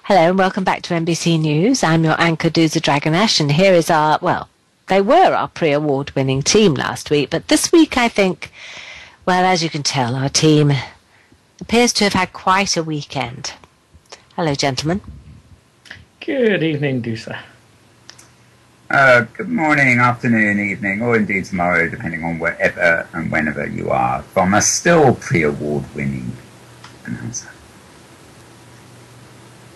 Hello and welcome back to MBC News. I'm your anchor, Dooza Dragonesh, and here is our, well, they were our pre-award winning team last week, but this week I think, well, as you can tell, our team appears to have had quite a weekend. Hello, gentlemen. Good evening, Dooza. Good morning, afternoon, evening, or indeed tomorrow, depending on wherever and whenever you are, from a still pre-award winning announcer.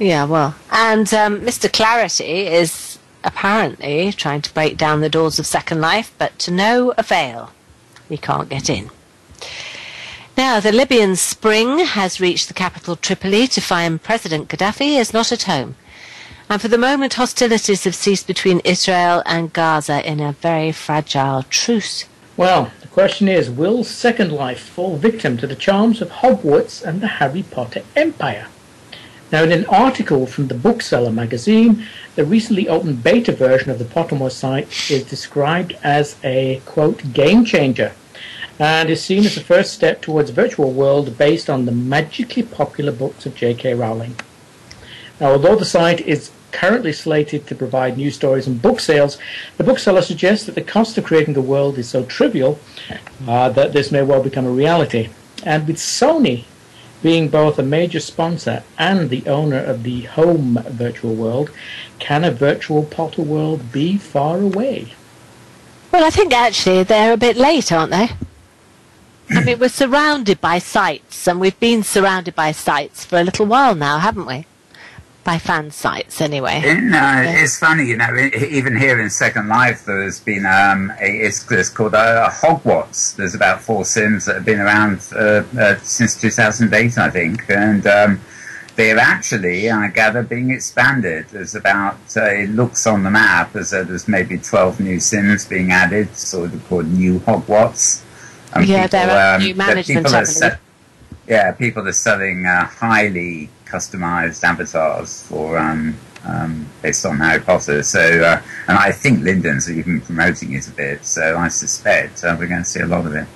Yeah, well, and Mr. Clarity is apparently trying to break down the doors of Second Life, but to no avail. We can't get in. Now, the Libyan Spring has reached the capital Tripoli to find President Gaddafi is not at home. And for the moment, hostilities have ceased between Israel and Gaza in a very fragile truce. Well, the question is, will Second Life fall victim to the charms of Hogwarts and the Harry Potter Empire? Now, in an article from the Bookseller magazine, the recently opened beta version of the Pottermore site is described as a, quote, game changer, and is seen as the first step towards a virtual world based on the magically popular books of J.K. Rowling. Now, although the site is currently slated to provide news stories and book sales, the bookseller suggests that the cost of creating the world is so trivial that this may well become a reality. And with Sony being both a major sponsor and the owner of the home virtual world, can a virtual Potter world be far away? Well, I think actually they're a bit late, aren't they? I mean, we're surrounded by sites, and we've been surrounded by sites for a little while now, haven't we? By fan sites, anyway. It's funny, you know, even here in Second Life, there's been it's called Hogwarts. There's about 4 sims that have been around since 2008, I think, and they're actually, I gather, being expanded. There's about, it looks on the map as though there's maybe 12 new sims being added, sort of called New Hogwarts. And yeah, people, there are new management, I believe. Yeah, people are selling highly customized avatars for based on Harry Potter. So, and I think Linden's even promoting it a bit. So I suspect we're going to see a lot of it.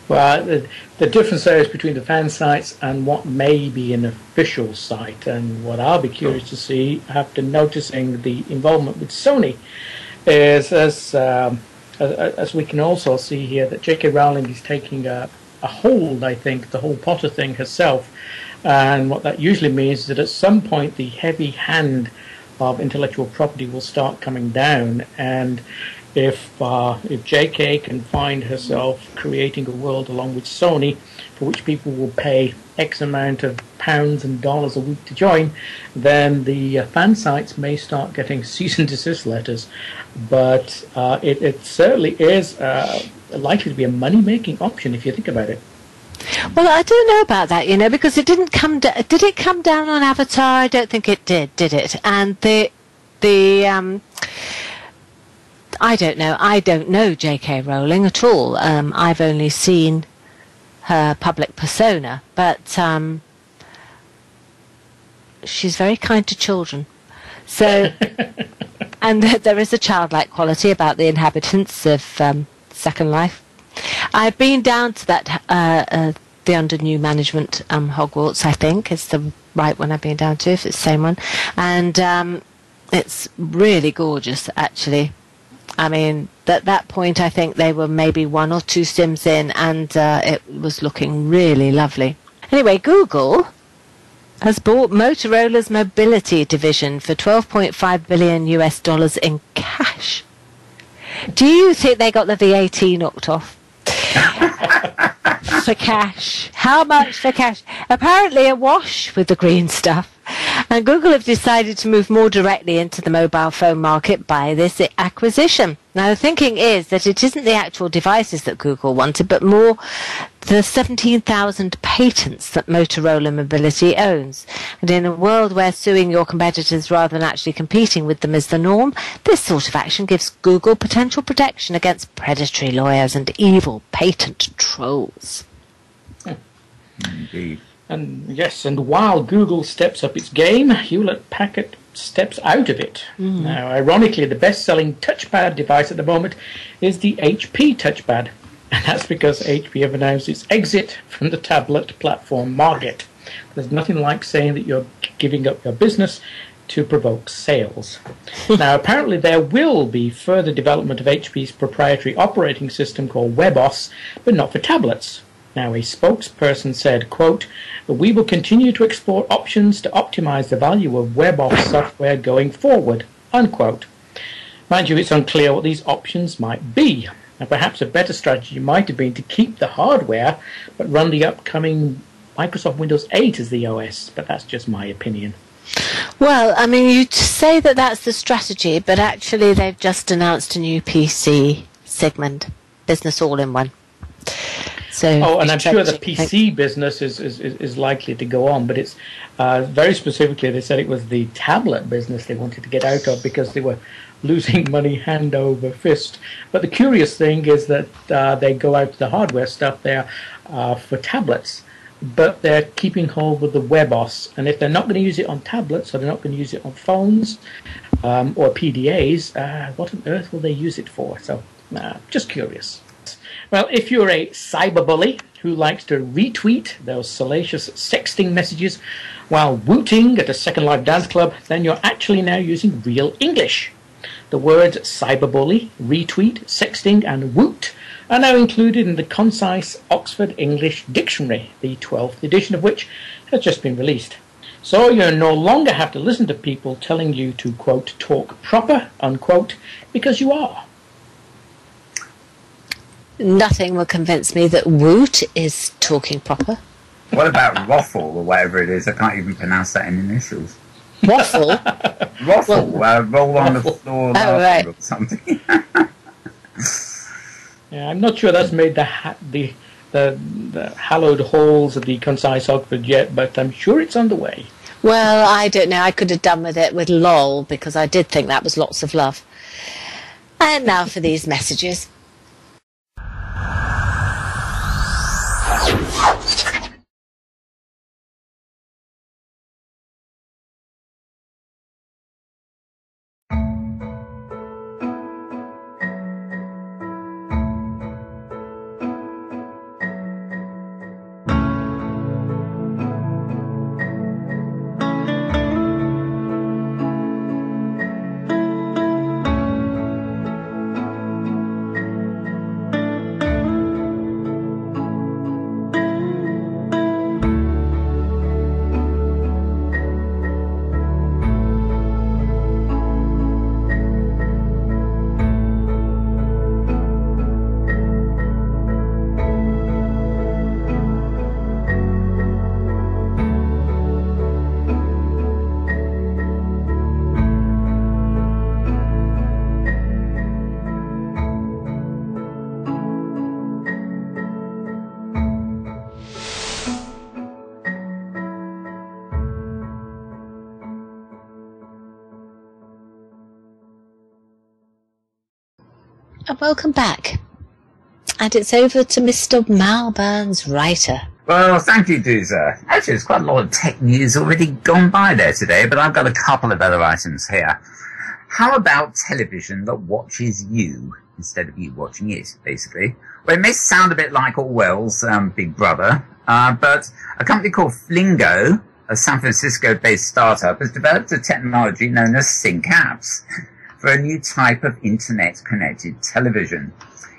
Well, the difference there is between the fan sites and what may be an official site. And what I'll be curious to see after noticing the involvement with Sony is, as we can also see here, that J.K. Rowling is taking a hold, I think, the whole Potter thing herself. And what that usually means is that at some point the heavy hand of intellectual property will start coming down. And if J.K. can find herself creating a world along with Sony, for which people will pay X amount of pounds and dollars a week to join, then the fan sites may start getting cease and desist letters. But it certainly is likely to be a money-making option if you think about it. Well, I don't know about that, you know, because it didn't come down. Did it come down on Avatar? I don't think it did it? And the I don't know. I don't know J.K. Rowling at all. I've only seen her public persona, but she's very kind to children. So, and there is a childlike quality about the inhabitants of Second Life. I've been down to that, the under new management Hogwarts, I think, is the right one I've been down to, if it's the same one. And it's really gorgeous, actually. I mean, at that point, I think they were maybe 1 or 2 sims in, and it was looking really lovely. Anyway, Google has bought Motorola's mobility division for $12.5 billion in cash. Do you think they got the VAT knocked off? For cash. How much for cash? Apparently a wash with the green stuff. And Google have decided to move more directly into the mobile phone market by this acquisition. Now, the thinking is that it isn't the actual devices that Google wanted, but more the 17,000 patents that Motorola Mobility owns. And in a world where suing your competitors rather than actually competing with them is the norm, this sort of action gives Google potential protection against predatory lawyers and evil patent trolls. Indeed. And yes, and while Google steps up its game, Hewlett-Packard steps out of it. Now, ironically, the best-selling touchpad device at the moment is the HP touchpad. And that's because HP have announced its exit from the tablet platform market. There's nothing like saying that you're giving up your business to provoke sales. Now, apparently there will be further development of HP's proprietary operating system called WebOS, but not for tablets. Now, a spokesperson said, quote, "We will continue to explore options to optimize the value of WebOS software going forward," unquote. Mind you, it's unclear what these options might be. Now, perhaps a better strategy might have been to keep the hardware, but run the upcoming Microsoft Windows 8 as the OS, but that's just my opinion. Well, I mean, you'd say that that's the strategy, but actually they've just announced a new PC segment, business all-in-one. So, and I'm sure the PC business is likely to go on, but it's very specifically they said it was the tablet business they wanted to get out of because they were losing money hand over fist. But the curious thing is that they go out to the hardware stuff there for tablets, but they're keeping hold of the WebOS. And if they're not going to use it on tablets, or they're not going to use it on phones or PDAs, what on earth will they use it for? So, just curious. Well, if you're a cyberbully who likes to retweet those salacious sexting messages while wooting at a Second Life dance club, then you're actually now using real English. The words cyberbully, retweet, sexting, and woot are now included in the concise Oxford English Dictionary, the 12th edition of which has just been released. So you no longer have to listen to people telling you to, quote, talk proper, unquote, because you are. Nothing will convince me that woot is talking proper. What about Roffle or whatever it is? I can't even pronounce that in initials. Waffle? Roffle, roll on the floor right. Or something. Yeah, I'm not sure that's made the hallowed halls of the concise Oxford yet, but I'm sure it's underway. Well, I don't know. I could have done with it with lol, because I did think that was lots of love. And now for these messages. And welcome back. And it's over to Mr. Malburn's writer. Well, thank you, Doozer. Actually, there's quite a lot of tech news already gone by there today, but I've got a couple of other items here. How about television that watches you instead of you watching it, basically? Well, it may sound a bit like Orwell's Big Brother, but a company called Flingo, a San Francisco-based startup, has developed a technology known as Sync Apps for a new type of internet-connected television.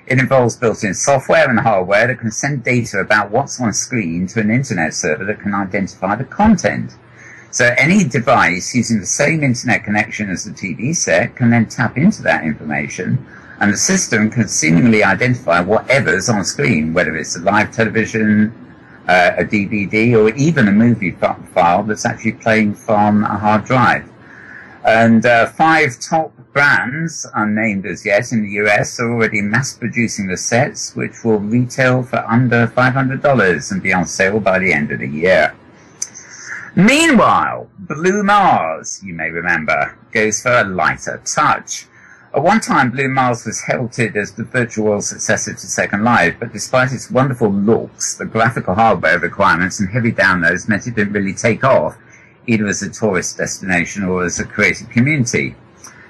It involves built-in software and hardware that can send data about what's on screen to an internet server that can identify the content. So any device using the same internet connection as the TV set can then tap into that information, and the system can seemingly identify whatever's on screen, whether it's a live television, a DVD, or even a movie file that's actually playing from a hard drive. And 5 top brands, unnamed as yet, in the US are already mass-producing the sets, which will retail for under $500 and be on sale by the end of the year. Meanwhile, Blue Mars, you may remember, goes for a lighter touch. At one time, Blue Mars was heralded as the virtual successor to Second Life, but despite its wonderful looks, the graphical hardware requirements and heavy downloads meant it didn't really take off, either as a tourist destination or as a creative community.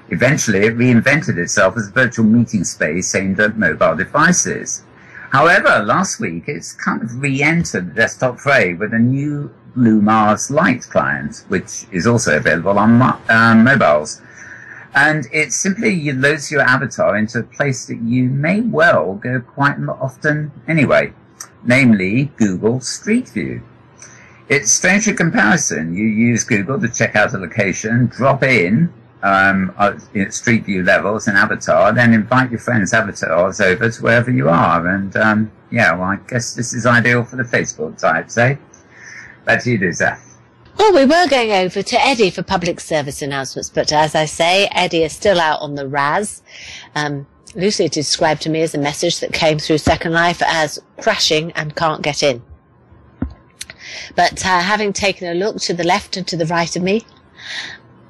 Eventually, it reinvented itself as a virtual meeting space aimed at mobile devices. However, last week, it's kind of re-entered the desktop fray with a new Blue Mars Lite client, which is also available on mobiles. And it simply loads your avatar into a place that you may well go quite often anyway, namely Google Street View. It's strange in comparison. You use Google to check out a location, drop in Street View level as an avatar, then invite your friends' avatars over to wherever you are. And I guess this is ideal for the Facebook types, eh? Back to you, Lisa. Well, we were going over to Eddie for public service announcements, but as I say, Eddie is still out on the RAS. Lucy described to me as a message that came through Second Life as crashing and can't get in. But having taken a look to the left and to the right of me,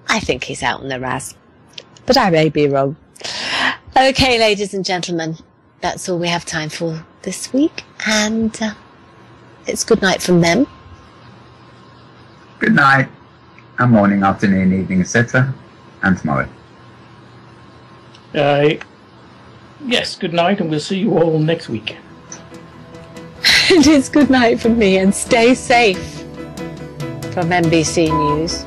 I think he's out on the RAS. But I may be wrong. Okay, ladies and gentlemen, that's all we have time for this week. And it's good night from them. Good night, and morning, afternoon, evening, etc. And tomorrow. Yes, good night, and we'll see you all next week. It is good night from me, and stay safe from MBC News.